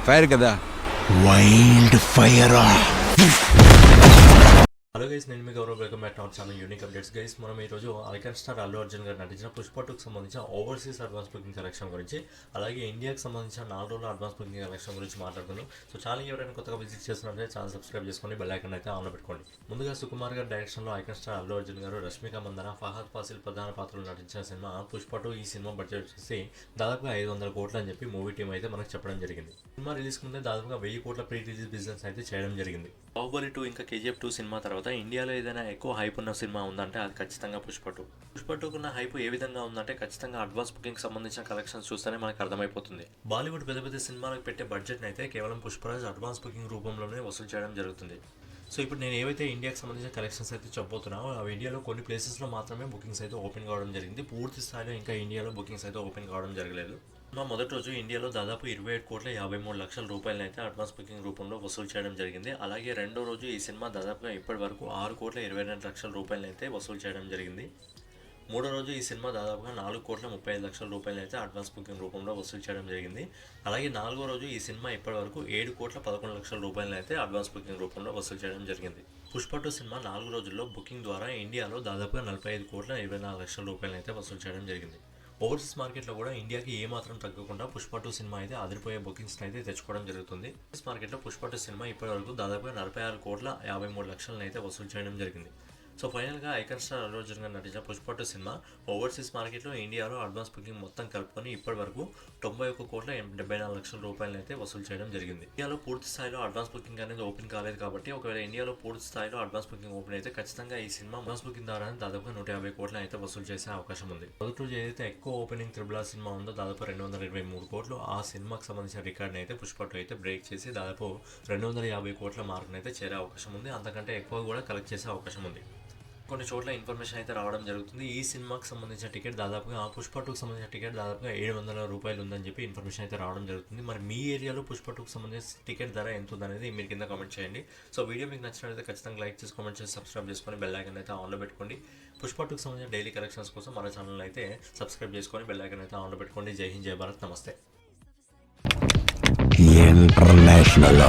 Fire కదా, wild fire. Hello guys, నేను మీ Gaurav. Welcome back to our channel unique updates. Guys, మనం ఈరోజు ఐకాన్ స్టార్ అల్లు అర్జున్ గారు నటించిన పుష్ప 2కి సంబంధించిన ఓవర్సీస్ అడ్వాన్స్ బుకింగ్ కలెక్షన్ గురించి, అలాగే ఇండియాకి సంబంధించిన 4 రోజుల అడ్వాన్స్ బుకింగ్ కలెక్షన్ గురించి మాట్లాడుకుందాం. సో ఛానల్ ఎవరైనా కొత్తగా విజిట్ చేస్తున్నారంటే ఛానల్ సబ్స్క్రైబ్ చేసుకొని బెల్ ఐకాన్ అయితే ఆన్లో పెట్టుకోండి. ముందుగా సుకుమార్ గారి డైరెక్షన్లో ఐకాన్ స్టార్ అల్లు అర్జున్ గారు, రష్మిక మందన, ఫహద్ ఫాసిల్ ప్రధాన పాత్రలు నటించిన సినిమా పుష్ప 2. ఈ సినిమా బడ్జెట్ వచ్చేసి దాదాపుగా 500 కోట్లు అని చెప్పి మూవీ టీం అయితే మనకు చెప్పడం జరిగింది. సినిమా రిలీజ్ ముందే దాదాపుగా 1000 కోట్ల ప్రీ రిలీజ్ బిజినెస్ అయితే చేయడం జరిగింది. బాహుబలి 2 ఇంకా KGF 2 సినిమా తర్వాత ఇండియాలో ఏదైనా ఎక్కువ హైప్ ఉన్న సినిమా ఉందంటే అది ఖచ్చితంగా పుష్ప 2. పుష్ప 2 ఉన్న హైప్ ఏ విధంగా ఉందంటే ఖచ్చితంగా అడ్వాన్స్ బుకింగ్ సంబంధించిన కలెక్షన్స్ చూస్తేనే మనకు అర్థమైపోతుంది. బాలీవుడ్ పెద్ద పెద్ద సినిమాలకు పెట్టే బడ్జెట్ అయితే కేవలం పుష్పరాజ్ అడ్వాన్స్ బుకింగ్ రూపంలోనే వసూలు చేయడం జరుగుతుంది. సో ఇప్పుడు నేను ఏవైతే ఇండియాకి సంబంధించిన కలెక్షన్స్ అయితే చెప్పబోతున్నానో అవి ఇండియాలో కొన్ని ప్లేసెస్లో మాత్రమే బుకింగ్స్ అయితే ఓపెన్ కావడం జరిగింది. పూర్తి స్థాయిలో ఇంకా ఇండియాలో బుకింగ్స్ అయితే ఓపెన్ కావడం జరగలేదు. మా మొదటి రోజు ఇండియాలో దాదాపు 27,53,00,000 రూపాయలను అయితే అడ్వాన్స్ బుకింగ్ రూపంలో వసూలు చేయడం జరిగింది. అలాగే రెండో రోజు ఈ సినిమా దాదాపుగా ఇప్పటి వరకు 6,22,00,000 రూపాయలను అయితే వసూలు చేయడం జరిగింది. మూడో రోజు ఈ సినిమా దాదాపుగా 4,35,00,000 రూపాయలు అయితే అడ్వాన్స్ బుకింగ్ రూపంలో వసూలు చేయడం జరిగింది. అలాగే నాలుగో రోజు ఈ సినిమా ఇప్పటి వరకు 7,11,00,000 రూపాయలు అయితే అడ్వాన్స్ బుకింగ్ రూపంలో వసూలు చేయడం జరిగింది. పుష్ప 2 సినిమా 4 రోజుల్లో బుకింగ్ ద్వారా ఇండియాలో దాదాపుగా 45,24,00,000 రూపాయలు అయితే వసూలు చేయడం జరిగింది. ఓవర్సీస్ మార్కెట్లో కూడా ఇండియాకి ఏమాత్రం తగ్గకుండా పుష్ప 2 సినిమా అయితే అదిరిపోయే బుకింగ్స్ అయితే తెచ్చుకోవడం జరుగుతుంది. ఓవర్సీస్ మార్కెట్లో పుష్ప 2 సినిమా ఇప్పటి వరకు దాదాపుగా 46,53,00,000 అయితే వసూలు చేయడం జరిగింది. సో ఫైనల్గా ఐకాన్ స్టార్ అల్లు అర్జున్ గారు నటించిన పుష్ప 2 సినిమా ఓవర్సీస్ మార్కెట్లో ఇండియాలో అడ్వాన్స్ బుకింగ్ మొత్తం కలుపుకొని ఇప్పటి వరకు 91,74,00,000 రూపాయలు అయితే వసూలు చేయడం జరిగింది. ఇండియాలో పూర్తి స్థాయిలో అడ్వాన్స్ బుకింగ్ అనేది ఓపెన్ కాలేదు కాబట్టి, ఒకవేళ ఇండియాలో పూర్తి స్థాయిలో అడ్వాన్స్ బుకింగ్ ఓపెన్ అయితే ఖచ్చితంగా ఈ సినిమా అడ్వాన్స్ బుకింగ్ ద్వారా దాదాపుగా 150 కోట్లు అయితే వసూలు చేసే అవకాశం ఉంది. మొదటి రోజు ఏదైతే ఎక్కువ ఓపెనింగ్ త్రిబుల్ ఆర్ సినిమా ఉందో దాదాపు 223 కోట్లు, ఆ సినిమాకి సంబంధించిన రికార్డ్ని అయితే పుష్ప 2 అయితే బ్రేక్ చేసి దాదాపు 250 కోట్ల మార్కును అయితే చేరే అవకాశం ఉంది. అంతకంటే ఎక్కువ కూడా కలెక్ట్ చేసే అవకాశం ఉంది. కొన్ని చోట్ల ఇన్ఫర్మేషన్ అయితే రావడం జరుగుతుంది. ఈ సినిమాకి సంబంధించిన టికెట్ దాదాపుగా పుష్ప 2కి సంబంధించిన టికెట్ దాదాపుగా 700 రూపాయలు ఉందని చెప్పి ఇన్ఫర్మేషన్ అయితే రావడం జరుగుతుంది. మరి మీ ఏరియాలో పుష్ప 2కి సంబంధించిన టికెట్ ధర ఎంత ఉందనేది మీరు కింద కామెంట్ చేయండి. సో వీడియో మీకు నచ్చినట్లయితే ఖచ్చితంగా లైక్ చేసి కామెంట్ చేసి సబ్స్క్రైబ్ చేసుకొని బెల్ ఐకాన్ అయితే ఆన్లో పెట్టుకోండి. పుష్ప 2కి సంబంధించిన డైలీ కలెక్షన్స్ కోసం మన ఛానల్ అయితే సబ్స్క్రైబ్ చేసుకొని బెల్ ఐకాన్ అయితే ఆన్లో పెట్టుకోండి. జై హింద్, జై భారత్, నమస్తే. ఇంటర్నేషనల్